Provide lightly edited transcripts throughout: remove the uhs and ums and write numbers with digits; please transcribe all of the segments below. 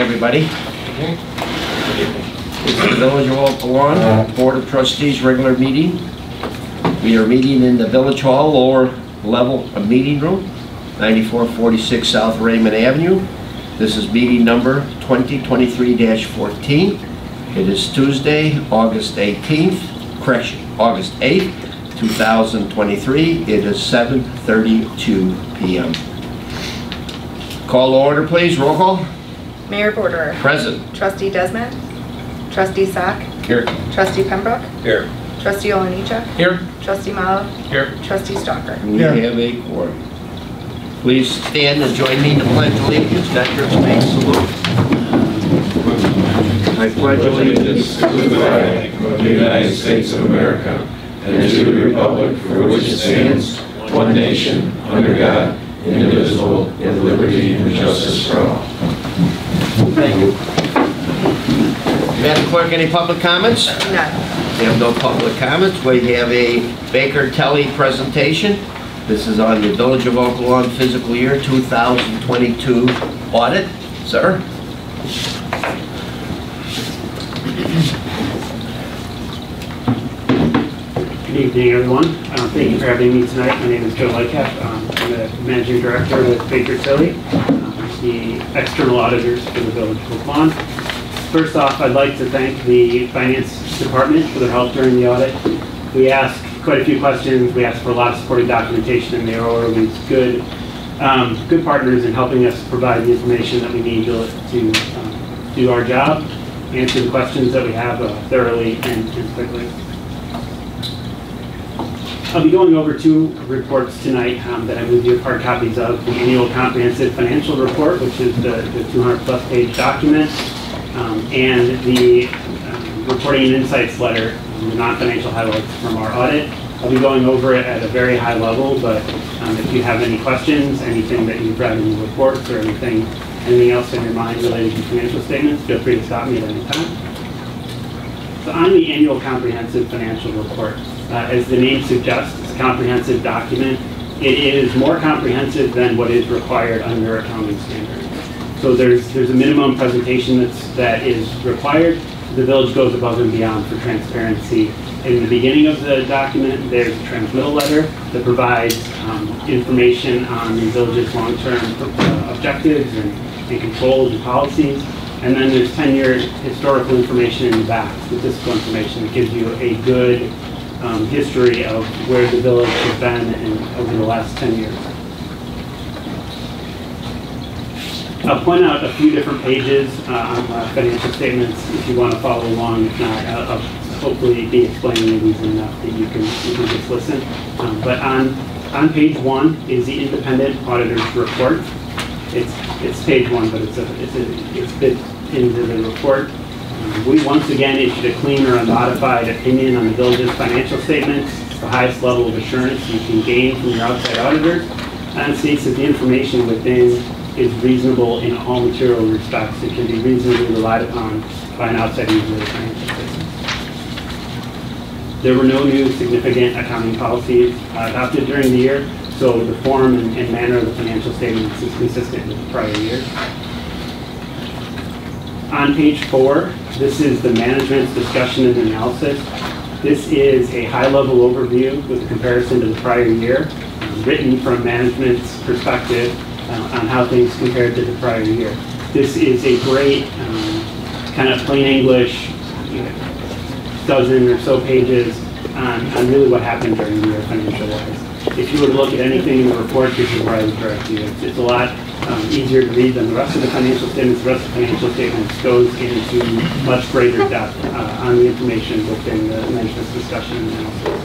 everybody. It's the Village of Oak Lawn Board of Trustees regular meeting. We are meeting in the Village Hall, lower level of meeting room, 9446 South Raymond Avenue. This is meeting number 2023-14. It is Tuesday, August 18th, correction, August 8th, 2023. It is 7:32 p.m. Call to order, please. Roll call. Mayor Borderer. Present. Trustee Desmond. Trustee Sack. Here. Trustee Pembroke. Here. Trustee Olenichuk. Here. Trustee Mallow. Here. Trustee Stalker. We have a quorum. Please stand and join me in the Pledge of Allegiance. Veterans may salute. I pledge allegiance to the flag of the United States of America and to the republic for which it stands, one nation, under God, indivisible, with liberty and justice for all. Thank you. Madam Clerk, any public comments? None. We have no public comments. We have a Baker Telly presentation. This is on the Village of Oak Lawn fiscal year 2022 audit. Sir? Good evening, everyone. Thank you for having me tonight. My name is Joe Lightcap. I'm the Managing Director with Baker Tilly, the external auditors for the Village of Oak Lawn. First off, I'd like to thank the Finance Department for their help during the audit. We asked quite a few questions. We asked for a lot of supporting documentation, and they were always good partners in helping us provide the information that we need to do our job, answer the questions that we have thoroughly and quickly. I'll be going over two reports tonight that I believe you have hard copies of. The Annual Comprehensive Financial Report, which is the 200-plus page document, and the Reporting and Insights Letter, the non-financial highlights from our audit. I'll be going over it at a very high level, but if you have any questions, anything that you've read in the reports, or anything else in your mind related to financial statements, feel free to stop me at any time. So on the Annual Comprehensive Financial Report, as the name suggests, it's a comprehensive document. It is more comprehensive than what is required under accounting standards. So there's a minimum presentation that is required. The village goes above and beyond for transparency. In the beginning of the document, there's a transmittal letter that provides information on the village's long-term objectives and controls and policies. And then there's 10-year historical information in the back, statistical information that gives you a good history of where the village has been over the last 10 years. I'll point out a few different pages on financial statements if you want to follow along. If not, I'll hopefully be explaining these enough that you can just listen. But on page 1 is the independent auditor's report. It's page 1, but it's fit into the report. We once again issued a clean or unmodified opinion on the village's financial statements. It's the highest level of assurance you can gain from your outside auditors, and it states that the information within is reasonable in all material respects. It can be reasonably relied upon by an outside user of the financial statements. There were no new significant accounting policies adopted during the year, so the form and manner of the financial statements is consistent with the prior year. On page 4, this is the management's discussion and analysis. This is a high-level overview with a comparison to the prior year, written from management's perspective on how things compared to the prior year. This is a great kind of plain English, dozen or so pages on really what happened during the year financial-wise. If you were to look at anything in the report, this is where I would direct you. It's a lot easier to read than the rest of the financial statements. The rest of the financial statements goes into much greater depth on the information within the management's discussion and analysis.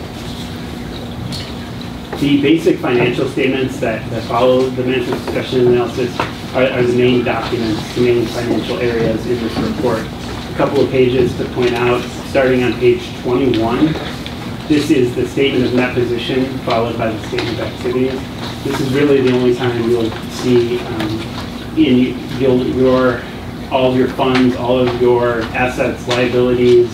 The basic financial statements that follow the management's discussion and analysis are the main documents, the main financial areas in this report. A couple of pages to point out, starting on page 21. This is the statement of net position followed by the statement of activities. This is really the only time you'll see all of your funds, all of your assets, liabilities,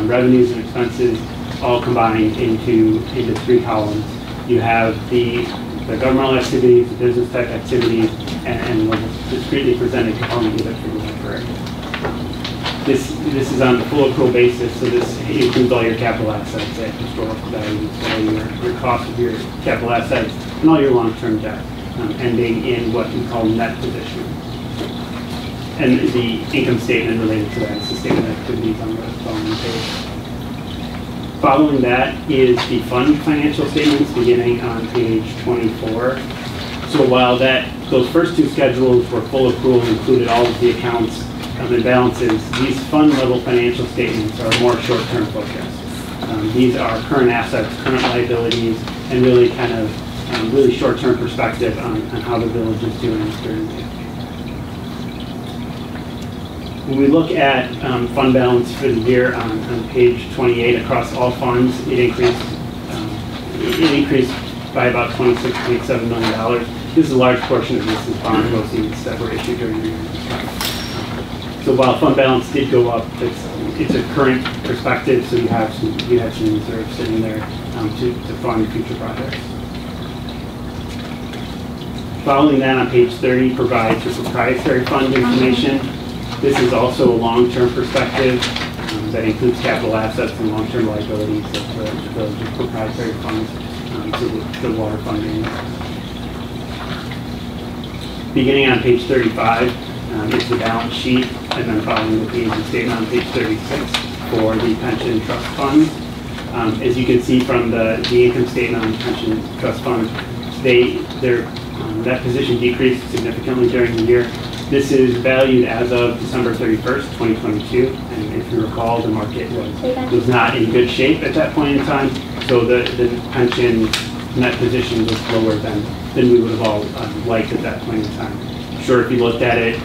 revenues and expenses all combined into 3 columns. You have the the governmental activities, the business type activities, and we'll discretely present a component unit for the library. This is on the full accrual basis, so this includes all your capital assets at historical values, so your cost of your capital assets, and all your long-term debt, ending in what we call net position. And the income statement related to that is the statement of activities on the following page. Following that is the fund financial statements beginning on page 24. So while those first two schedules were full accrual and included all of the accounts and balances, these fund level financial statements are more short-term focused. These are current assets, current liabilities, and really kind of really short-term perspective on how the village is doing during the year. When we look at fund balance for the year on page 28 across all funds, it increased by about $26.7 million. This is a large portion of this is bond proceeds that were issued during the year. So while fund balance did go up, it's a current perspective, so you have some reserves sitting there to fund future projects. Following that on page 30 provides your proprietary fund information. This is also a long-term perspective that includes capital assets and long-term liabilities of the proprietary funds, so the water funding. Beginning on page 35 is the balance sheet, and then following the P&L statement on page 36 for the pension trust funds. As you can see from the income statement on the pension trust funds, that position decreased significantly during the year. This is valued as of December 31st, 2022, and if you recall, the market was not in good shape at that point in time, so the pension net position was lower than we would have all liked at that point in time. Sure, if you looked at it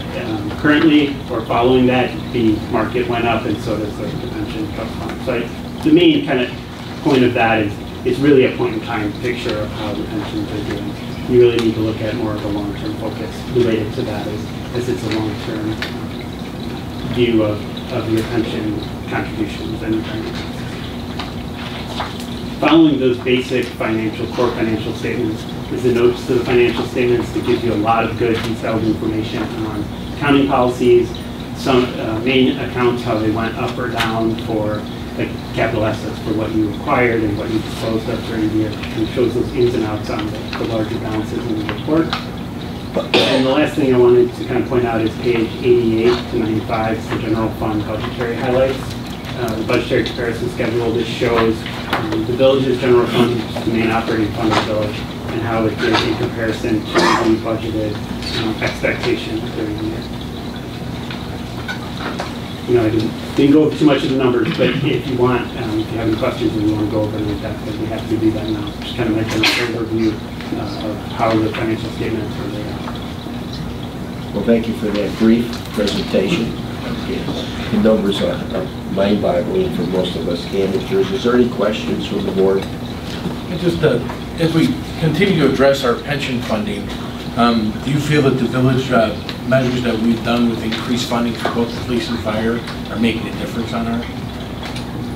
currently or following that, the market went up, and so does the pension trust fund. So the main kind of point of that is it's really a point in time picture of how the pensions are doing. You really need to look at more of a long-term focus related to that as it's a long-term view of your pension contributions and retirement. Following those basic core financial statements is the notes to the financial statements that gives you a lot of good detailed information on accounting policies, some main accounts, how they went up or down for like capital assets for what you acquired and what you disposed of during the year, and shows those ins and outs on the larger balances in the report. And the last thing I wanted to kind of point out is page 88 to 95, it's the general fund budgetary highlights. The budgetary comparison schedule, this shows the village's general fund, which is the main operating fund of the village, and how it did in comparison to the budgeted expectations during the year. I didn't go over too much of the numbers, but if you want, if you have any questions and you want to go over them in depth, then we have to do that now. Just kind of make an overview of how the financial statements are laid out. Well, thank you for that brief presentation. The numbers are mind-boggling for most of us amateurs. Is there any questions from the board? Just as we continue to address our pension funding, do you feel that the village measures that we've done with increased funding for both the police and fire are making a difference on our?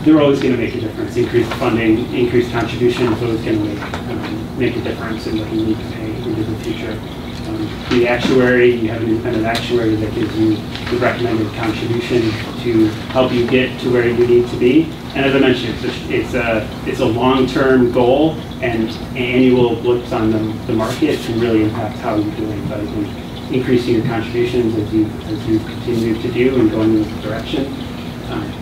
They're always going to make a difference. Increased funding, increased contribution is always going to make a difference in what you need to pay into the future. The actuary, you have an independent actuary that gives you the recommended contribution to help you get to where you need to be. And as I mentioned, it's a long-term goal, and annual blips on the market can really impact how you're doing. But I think increasing your contributions as you continue to do and going in this direction,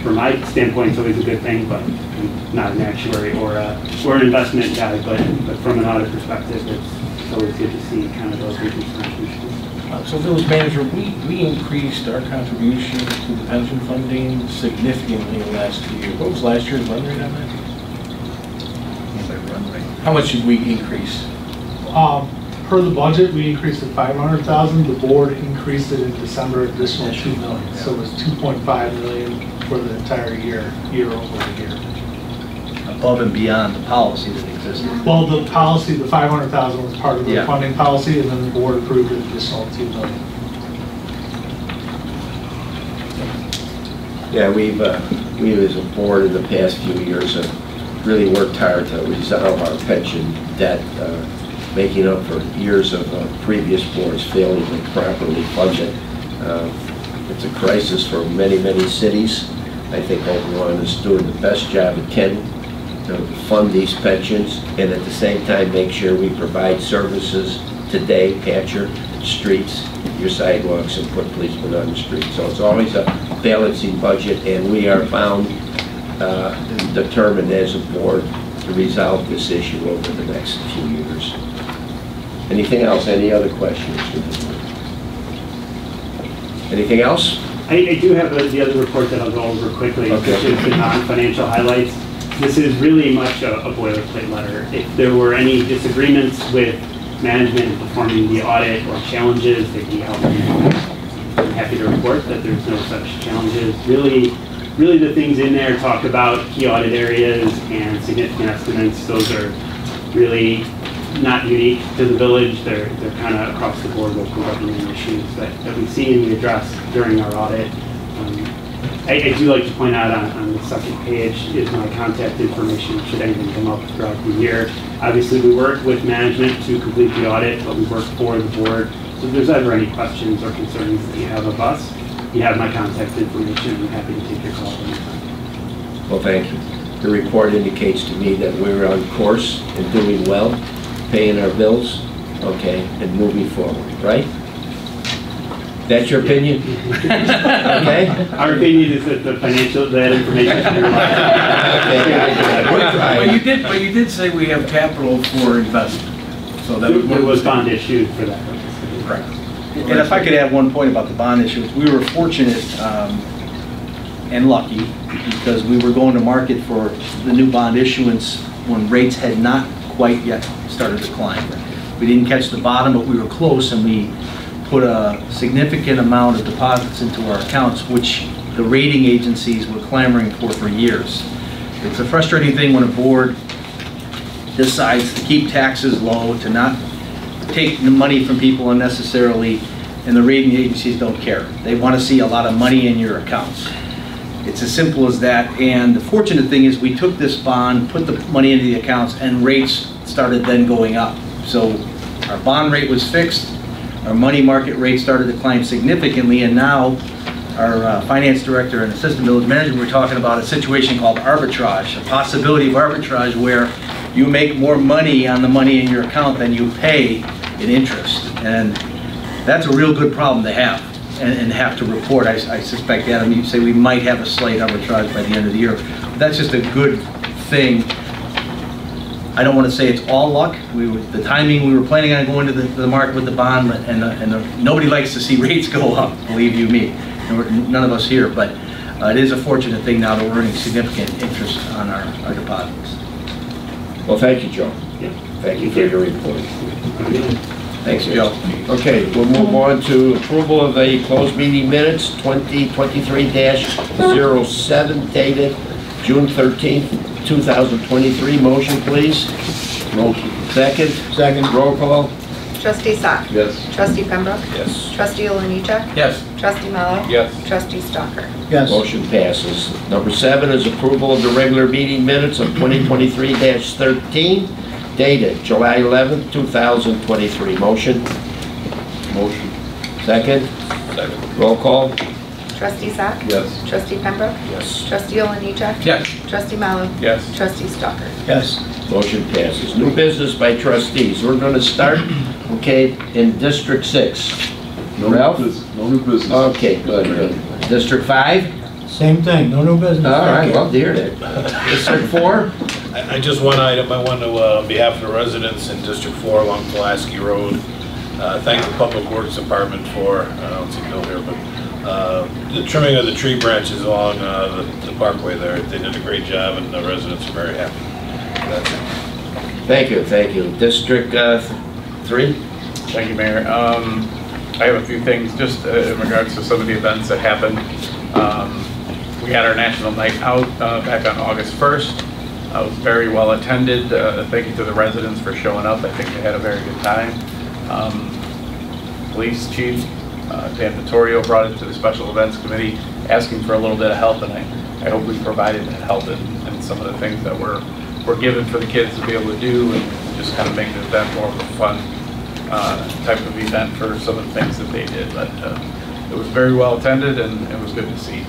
from my standpoint, it's always a good thing. But I'm not an actuary or an investment guy, but from an audit perspective, it's always good to see kind of those increased contributions. So village manager, we increased our contribution to the pension funding significantly in the last 2 years. What was last year's run rate on that? How much did we increase? Per the budget, we increased it $500,000. The board increased it in December, additional $2 million. So it was $2.5 million for the entire year over year. Above and beyond the policy that existed. Well, the policy, the $500,000 was part of the Yeah. funding policy, and then the board approved an additional $2 million. Yeah, we as a board in the past few years have really worked hard to resolve our pension debt. making up for years of previous boards failing to properly fund it. It's a crisis for many, many cities. I think Oklahoma is doing the best job it can to fund these pensions and at the same time make sure we provide services today, patch your streets, your sidewalks, and put policemen on the street. So it's always a balancing budget, and we are bound, determined as a board to resolve this issue over the next few years. Anything else? Any other questions? Anything else? I do have the other report that I'll go over quickly, Okay. which is the non-financial highlights. This is really much a boilerplate letter. If there were any disagreements with management in performing the audit or challenges, they'd be helping. I'm happy to report that there's no such challenges. Really the things in there talk about key audit areas and significant estimates. Those are really not unique to the village. They're kind of across the board local government issues that we see and we address during our audit. I do like to point out on the second page is my contact information should anything come up throughout the year. Obviously, we work with management to complete the audit, but we work for the board. So if there's ever any questions or concerns that you have of us, you have my contact information. I'm happy to take your call anytime. Well, thank you. The report indicates to me that we're on course and doing well, paying our bills, okay, and moving forward, right? That's your opinion? Okay? Our opinion is that that information should be reliable. But you did say we have capital for investment. So that There was bond issued for that purpose. Correct. And if I could add one point about the bond issuance, we were fortunate and lucky because we were going to market for the new bond issuance when rates had not quite yet started to climb. We didn't catch the bottom, but we were close, and we put a significant amount of deposits into our accounts, which the rating agencies were clamoring for years. It's a frustrating thing when a board decides to keep taxes low, to not take the money from people unnecessarily, and the rating agencies don't care. They want to see a lot of money in your accounts. It's as simple as that. And the fortunate thing is we took this bond, put the money into the accounts, and rates started then going up. So our bond rate was fixed, our money market rate started to climb significantly, and now our finance director and assistant village manager were talking about a situation called arbitrage, a possibility of arbitrage where you make more money on the money in your account than you pay in interest. And that's a real good problem to have and have to report. I suspect, Adam, you'd say we might have a slight arbitrage by the end of the year. But that's just a good thing. I don't want to say it's all luck. The timing, we were planning on going to the market with the bond, and nobody likes to see rates go up, believe you me. None of us here, but it is a fortunate thing now that we're earning significant interest on our deposits. Well, thank you, Joe. Yeah. Thank you for your report. Thanks, Joe. Okay, we'll move on to approval of the closed meeting minutes, 2023-07, dated June 13th, 2023. Motion, please. Motion. Second? Second. Roll call? Trustee Sack. Yes. Trustee Pembroke. Yes. Trustee Oliniechek. Yes. Trustee Mallow. Yes. Trustee Stalker. Yes. Motion passes. Number 7 is approval of the regular meeting minutes of 2023-13, dated July 11th, 2023. Motion? Motion. Second? Second. Roll call? Trustee Sack. Yes. Trustee Pembroke. Yes. Trustee Oliniechek. Yes. Trustee Mallow. Yes. Trustee Stalker. Yes. Motion passes. New business by trustees. We're going to start, okay, in District 6. Ralph? No new business. Okay, good. District 5? Same thing, no new business. All right, Thank you. love to hear that. District 4? Just one item, I want to, on behalf of the residents in District 4 along Pulaski Road, thank the Public Works Department for, I don't see Bill here, but the trimming of the tree branches along the parkway there. They did a great job and the residents are very happy. That's it. Thank you, thank you. District 3? Thank you, Mayor. I have a few things just in regards to some of the events that happened. We had our National Night Out back on August 1st. It was very well attended. Thank you to the residents for showing up. I think they had a very good time. Police Chief Dan Vittorio brought it to the Special Events Committee asking for a little bit of help, and I hope we provided that help in some of the things that were given for the kids to be able to do and just kind of make the event more of a fun type of event for some of the things that they did. But it was very well attended, and it was good to see.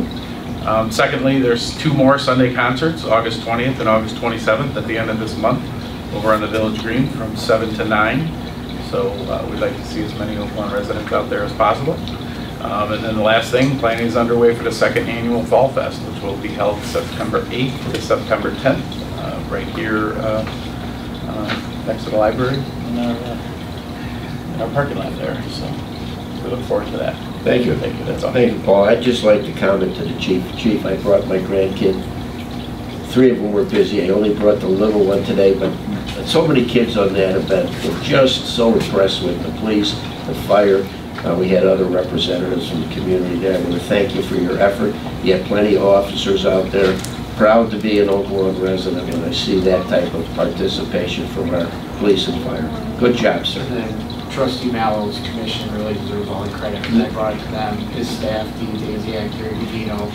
Secondly, there's 2 more Sunday concerts, August 20th and August 27th at the end of this month over on the Village Green from 7 to 9. So we'd like to see as many Oak Lawn residents out there as possible. And then the last thing, planning is underway for the 2nd annual Fall Fest, which will be held September 8th to September 10th, right here next to the library in our parking lot there. So we look forward to that. Thank you. Thank you. That's all. Thank you, Paul. I'd just like to comment to the chief. Chief, I brought my grandkid. 3 of them were busy. I only brought the little one today, but so many kids on that event were just so impressed with the police, the fire. We had other representatives from the community there. I want to thank you for your effort. You had plenty of officers out there, proud to be an Oak Lawn resident, and I see that type of participation from our police and fire. Good job, sir. And Trustee Mallow's commission really deserves all the credit, because I brought it to them, his staff, Dean Daziak, Gary Gudino.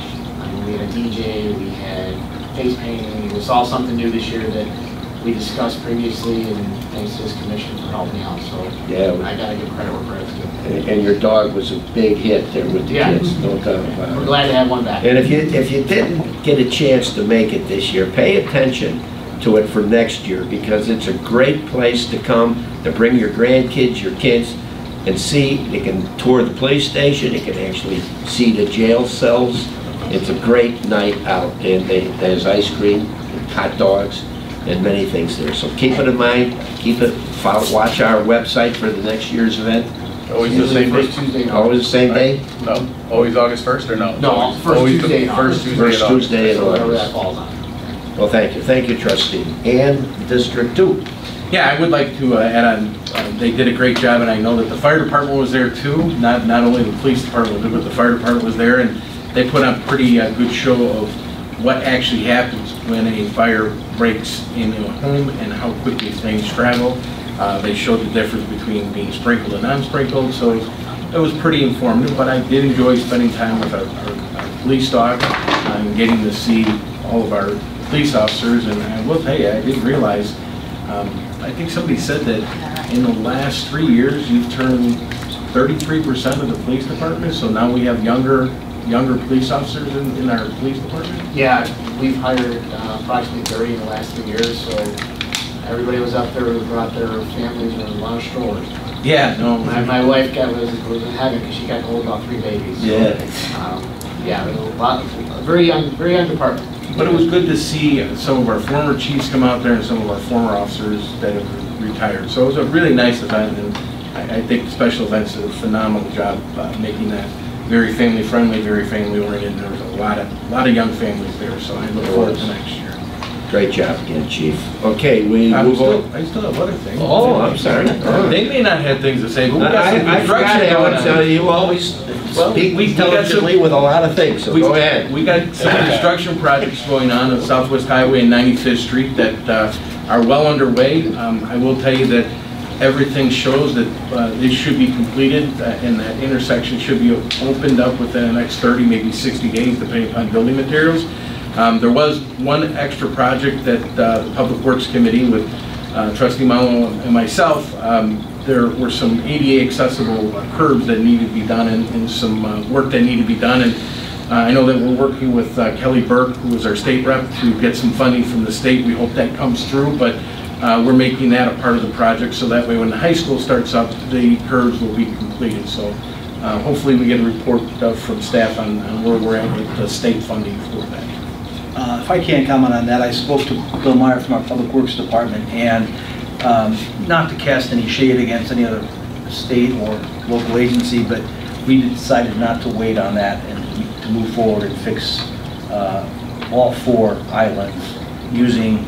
We had a DJ, we had face painting. We saw something new this year that we discussed previously, and thanks to his commission for helping me out. So yeah, I gotta give credit where credit's due. And your dog was a big hit there with the kids, no doubt about it. We're glad to have one back. And if you didn't get a chance to make it this year, pay attention to it for next year, because it's a great place to come to bring your grandkids, your kids, and see. They can tour the police station, they can actually see the jail cells. It's a great night out, and there's ice cream and hot dogs and many things there. So keep it in mind, watch our website for the next year's event. Always the same day? Tuesday. Always the same day? No, always August 1st or no? No, first Always Tuesday in First August. Tuesday First in August. Tuesday in So whatever that August. falls on. Well, thank you, trustee. And District 2. Yeah, I would like to add on, they did a great job, and I know that the fire department was there too. Not only the police department, but the fire department was there, and they put on a pretty good show of what actually happens when a fire breaks into a home and how quickly things travel. They showed the difference between being sprinkled and non-sprinkled, so it was pretty informative, but I did enjoy spending time with our police dog and getting to see all of our police officers. And I will tell you, I didn't realize, I think somebody said that in the last 3 years, you've turned 33% of the police department, so now we have younger police officers in our police department? Yeah, we've hired approximately 30 in the last 3 years, so everybody was up there who brought their families and a lot of strollers. Yeah, no. My wife was in heaven because she got to hold about 3 babies. So, yeah, there was a very young department. But it was good to see some of our former chiefs come out there and some of our former officers that have retired. So it was a really nice event, and I think the special events did a phenomenal job making that very family friendly, very family oriented. There was a lot of young families there, so I look forward to next year. Great job again, Chief. Okay, we move on. I still have other things. Oh, I'm sorry. They may not have things to say, but we got some I forgot, construction going Alan, on. so you always speak we got intelligently with a lot of things, so go ahead. We got some construction projects going on Southwest Highway and 95th Street that are well underway. I will tell you that everything shows that it should be completed, and that intersection should be opened up within the next 30, maybe 60 days, depending upon building materials. There was one extra project that the Public Works Committee with Trustee Mallow and myself, there were some ADA accessible curbs that needed to be done, and some work that needed to be done. And I know that we're working with Kelly Burke, who is our state rep, to get some funding from the state. We hope that comes through, but we're making that a part of the project, so that way when the high school starts up, the curbs will be completed. So hopefully we get a report from staff on where we're at with the state funding for that. If I can't comment on that, I spoke to Bill Meyer from our Public Works Department, and not to cast any shade against any other state or local agency, but we decided not to wait on that and to move forward and fix all 4 islands using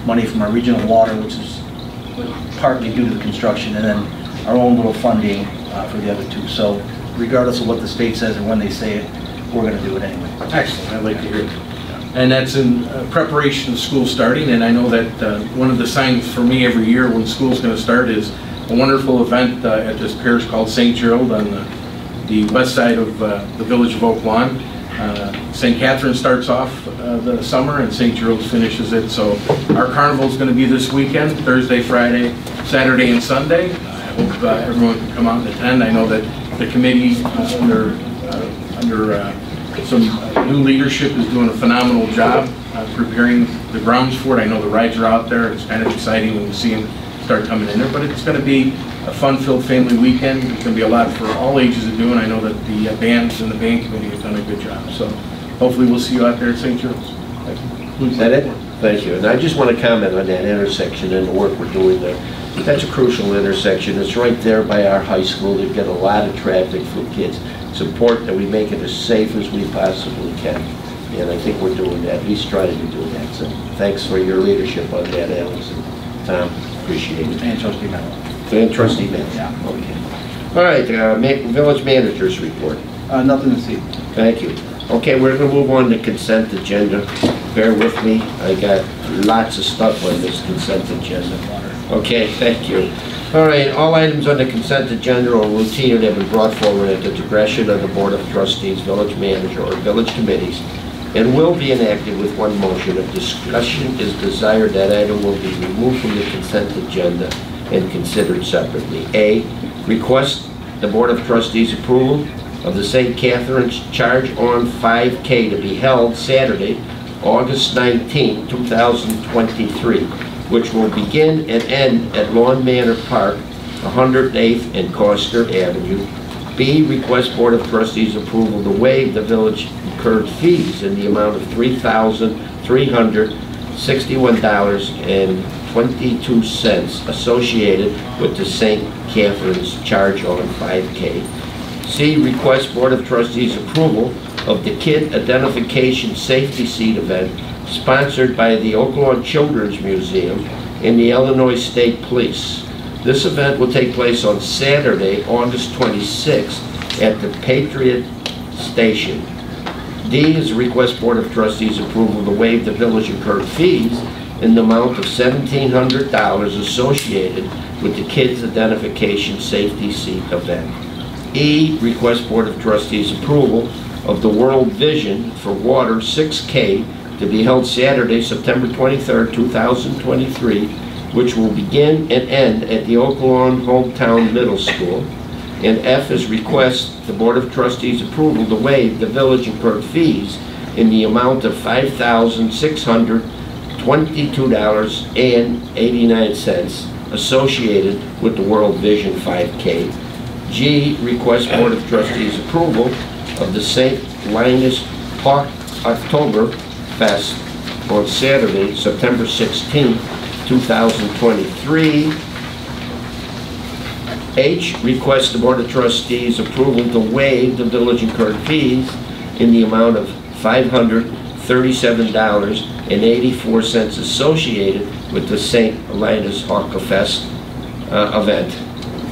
money from our regional water, which is partly due to the construction, and then our own little funding for the other 2. So regardless of what the state says and when they say it, we're going to do it anyway. Excellent, I'd like to hear it. And that's in preparation of school starting, and I know that one of the signs for me every year when school's going to start is a wonderful event at this parish called St. Gerald on the west side of the village of Oak Lawn. St. Catherine starts off the summer and St. Gerode's finishes it. So our carnival is going to be this weekend, Thursday, Friday, Saturday, and Sunday. I hope everyone can come out and attend. I know that the committee under some new leadership is doing a phenomenal job preparing the grounds for it. I know the rides are out there. It's kind of exciting when you see them start coming in there, but it's going to be a fun-filled family weekend. It's going to be a lot for all ages to do, and I know that the bands and the band committee have done a good job. So hopefully we'll see you out there at St. Gerode's. Is that it? Thank you. And I just want to comment on that intersection and the work we're doing there. That's a crucial intersection. It's right there by our high school. They've got a lot of traffic for kids. It's important that we make it as safe as we possibly can. And I think we're doing that, at least trying to do that. So thanks for your leadership on that, Alex and Tom. Appreciate it. And Trustee Mello. And Trustee Mello. Yeah. Okay. All right, Village Manager's report. Nothing to see. Thank you. Okay, we're going to move on to consent agenda. Bear with me. I got lots of stuff on this consent agenda. Okay, thank you. All right, all items on the consent agenda are routine and have been brought forward at the discretion of the Board of Trustees, Village Manager, or Village Committees, and will be enacted with one motion. If discussion is desired, that item will be removed from the consent agenda and considered separately. A, request the Board of Trustees approval of the St. Catherine's Charge on 5K to be held Saturday, August 19, 2023, which will begin and end at Lawn Manor Park, 108th and Coster Avenue. B, request Board of Trustees approval to waive the village incurred fees in the amount of $3,361.22 associated with the St. Catherine's Charge on 5K. C, request Board of Trustees approval of the Kid Identification Safety Seat event sponsored by the Oaklawn Children's Museum and the Illinois State Police. This event will take place on Saturday, August 26th at the Patriot Station. D is request Board of Trustees approval to waive the village incurred fees in the amount of $1,700 associated with the Kids Identification Safety Seat event. E, request Board of Trustees approval of the World Vision for Water 6K to be held Saturday, September 23rd, 2023, which will begin and end at the Oaklawn Hometown Middle School. And F is request the Board of Trustees approval to waive the village incurred fees in the amount of $5,622.89 associated with the World Vision 5K. G, request Board of Trustees approval of the St. Linus Hawk October Fest on Saturday, September 16, 2023. H, request the Board of Trustees approval to waive the village incurred fees in the amount of $537.84 associated with the St. Linus Hawk Fest event.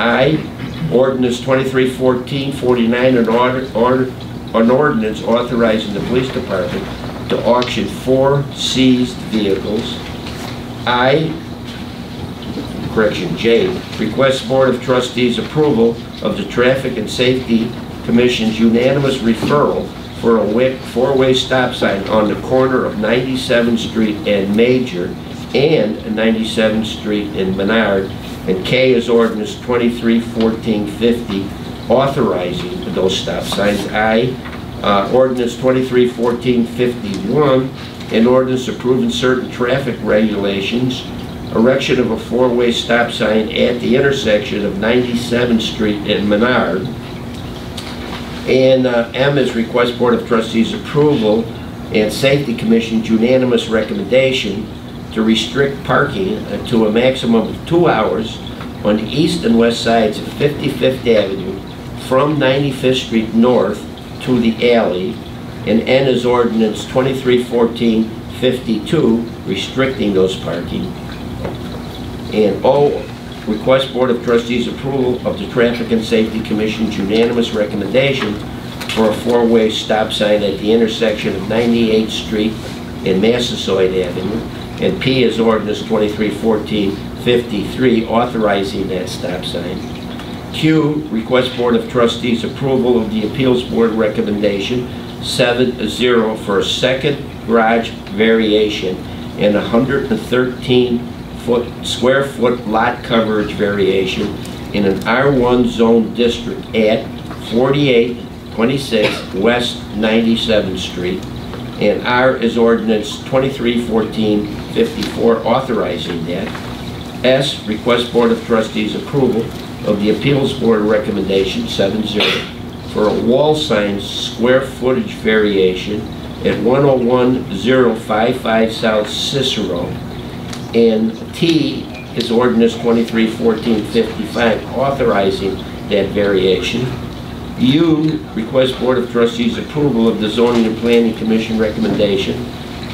I, Ordinance 23-14-49, an ordinance authorizing the police department to auction 4 seized vehicles. J, request Board of Trustees approval of the Traffic and Safety Commission's unanimous referral for a 4-way stop sign on the corner of 97th Street and Major and 97th Street in Menard. And K is ordinance 23-14-50, authorizing those stop signs. I, ordinance 23-14-51, an ordinance approving certain traffic regulations, erection of a 4-way stop sign at the intersection of 97th Street and Menard. And M is request Board of Trustees approval and Safety Commission's unanimous recommendation to restrict parking to a maximum of 2 hours on the east and west sides of 55th Avenue from 95th Street north to the alley. And N is ordinance 23-14-52, restricting those parking. And O, request Board of Trustees approval of the Traffic and Safety Commission's unanimous recommendation for a 4-way stop sign at the intersection of 98th Street and Massasoit Avenue. And P is ordinance 23-14-53, authorizing that stop sign. Q, request Board of Trustees approval of the Appeals Board recommendation 7-0 for a second garage variation and 113 square foot lot coverage variation in an R1 zone district at 4826 West 97th Street. And R is ordinance 231454 authorizing that. S, request Board of Trustees approval of the Appeals Board recommendation 7-0 for a wall sign square footage variation at 101055 South Cicero. And T is ordinance 231455 authorizing that variation. U, request Board of Trustees approval of the Zoning and Planning Commission recommendation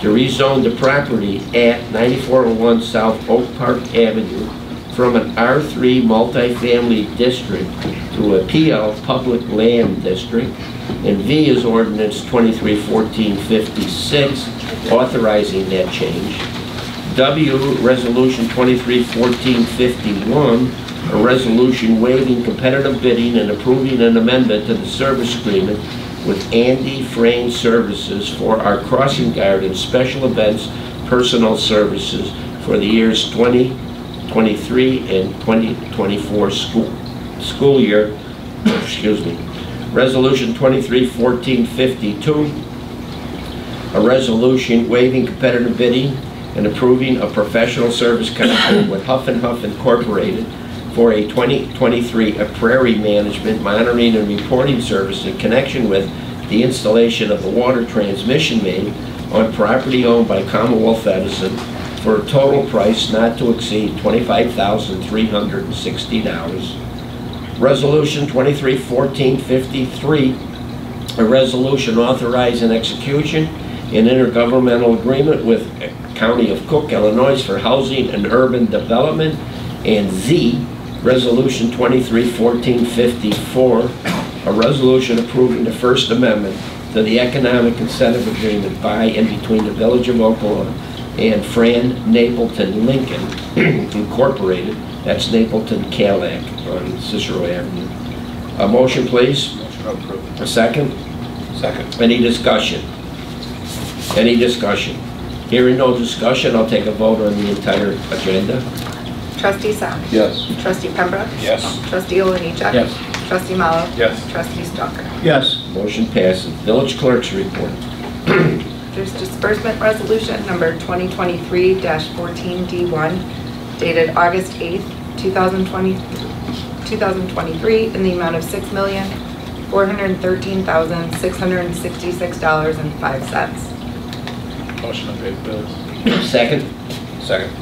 to rezone the property at 9401 South Oak Park Avenue from an R3 multifamily district to a PL public land district. And V is ordinance 231456 authorizing that change. W, resolution 231451, a resolution waiving competitive bidding and approving an amendment to the service agreement with Andy Frame Services for our crossing guard and special events personnel services for the years 2023 and 2024 school year. Excuse me. Resolution 231452, a resolution waiving competitive bidding and approving a professional service contract with Huff and Huff Incorporated for a 2023 prairie management monitoring and reporting service in connection with the installation of the water transmission main on property owned by Commonwealth Edison for a total price not to exceed $25,360. Resolution 231453, a resolution authorizing execution in intergovernmental agreement with County of Cook, Illinois for housing and urban development. And Z, resolution 231454, a resolution approving the First Amendment to the Economic Incentive Agreement by and between the Village of Oklahoma and Fran Napleton Lincoln Incorporated. That's Napleton Cadillac on Cicero Avenue. A motion, please. Motion approved. A second? Second. Any discussion? Any discussion? Hearing no discussion, I'll take a vote on the entire agenda. Trustee Sack. Yes. Trustee Pembroke. Yes. Trustee Oliniechek. Yes. Trustee Mallow. Yes. Trustee Stalker. Yes. Motion passes. Village Clerk's report. There's disbursement resolution number 2023-14D1 dated August 8th, 2023 in the amount of $6,413,666.05. Motion to pay the bills. Second? Second.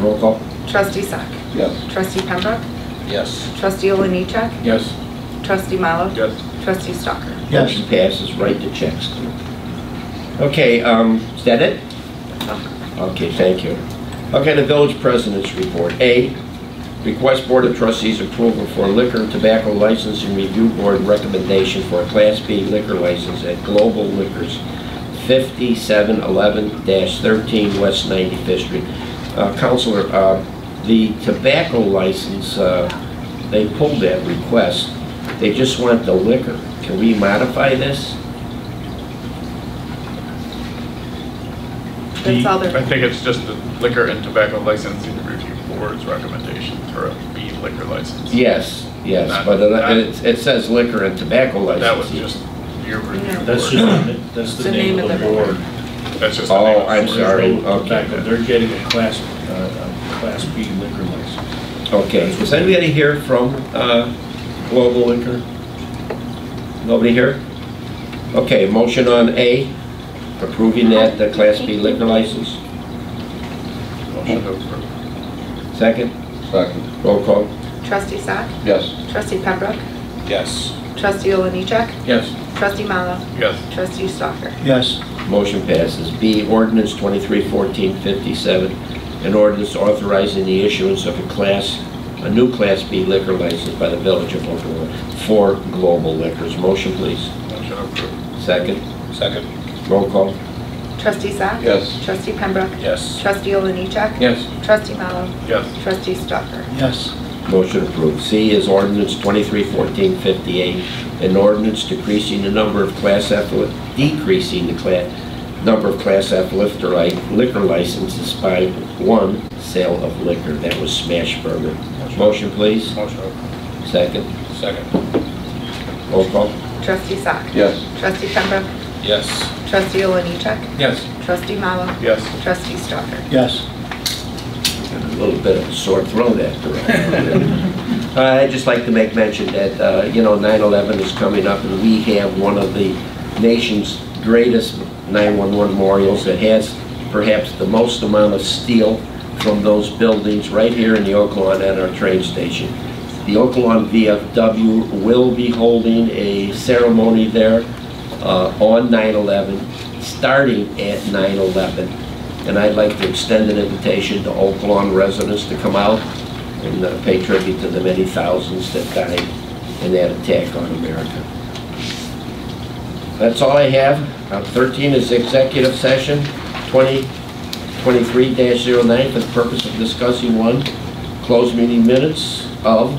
Roll call. Trustee Sack. Yes. Trustee Pembroke. Yes. Trustee Oliniechek. Yes. Trustee Mallow. Yes. Trustee Stalker. Yes. Motion passes. Right to checks. Okay, is that it? Okay, thank you. Okay, the village president's report. A, request Board of Trustees approval for liquor and tobacco licensing review board recommendation for a Class B liquor license at Global Liquors, 5711-13 West 95th Street. Counselor, the tobacco license, they pulled that request. They just want the liquor. Can we modify this? That's all I there. think it's just the Liquor and Tobacco Licensing Review Board's recommendation for a B liquor license. Yes, yes, Not- but not- it says liquor and tobacco license. That was just your review. Yeah. That's board. just, that's The the name name of of the the board. That's just the name Oh, of the I'm board. sorry. There's no Okay. tobacco. They're getting a class B liquor license. Okay, is anybody here from Global Liquor? Nobody here? Okay, motion on A, approving that the Class B liquor license. Motion to approve. Second, Second. roll call. Trustee Sack. Yes. Trustee Pembroke. Yes. Trustee Oliniechek. Yes. Trustee Mallow. Yes. Trustee Stalker. Yes. Motion passes. B, ordinance 231457, an ordinance authorizing the issuance of a new Class B liquor license by the Village of Oklahoma for Global Liquors. Motion, please. Motion approved. Second, Second. roll call. Trustee Sack. Yes. Trustee Pembroke. Yes. Trustee Oliniechek. Yes. Trustee Mallow. Yes. Trustee Stalker. Yes. Motion approved. C is ordinance 231458, an ordinance decreasing the number of Class F, decreasing the number of Class F liquor licenses by one sale of liquor. That was smash burger. Motion, please. Motion. Second. Second. Roll call. Trustee Zach. Yes. Trustee Pembroke. Yes. Trustee Oliniechek. Yes. Trustee Mallow. Yes. Trustee Stalker. Yes. Got a little bit of a sore throat after all. I'd just like to make mention that, 9/11 is coming up, and we have one of the nation's greatest 911 memorials that has perhaps the most amount of steel from those buildings right here in the Oaklawn at our train station. The Oaklawn VFW will be holding a ceremony there on 9/11, starting at 9/11. And I'd like to extend an invitation to Oaklawn residents to come out and pay tribute to the many thousands that died in that attack on America. That's all I have. 13 is executive session, 2023-09, for the purpose of discussing one, closed meeting minutes of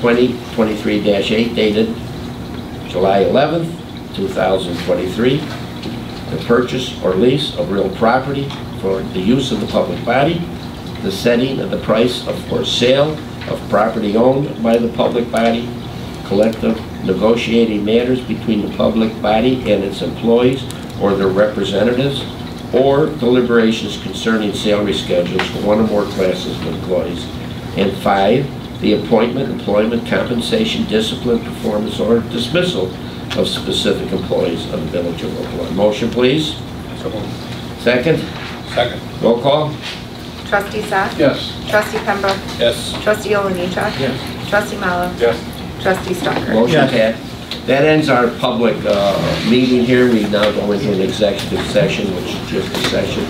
2023-8 dated July 11th, 2023, the purchase or lease of real property for the use of the public body, the setting of the price for sale of property owned by the public body, collective negotiating matters between the public body and its employees or their representatives, or deliberations concerning salary schedules for one or more classes of employees. And 5, the appointment, employment, compensation, discipline, performance, or dismissal of specific employees of the Village of Oaklawn. Motion, please. So moved. Second. Second. Roll call. Trustee Zach. Yes. Trustee Pembroke. Yes. Trustee Oliniechek. Yes. Trustee Mallow. Yes. Trustee Stalker. Motion passed. That ends our public meeting here. We now go into an executive session, which is just a session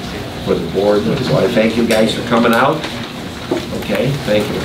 for the board. So I thank you guys for coming out. Okay, thank you.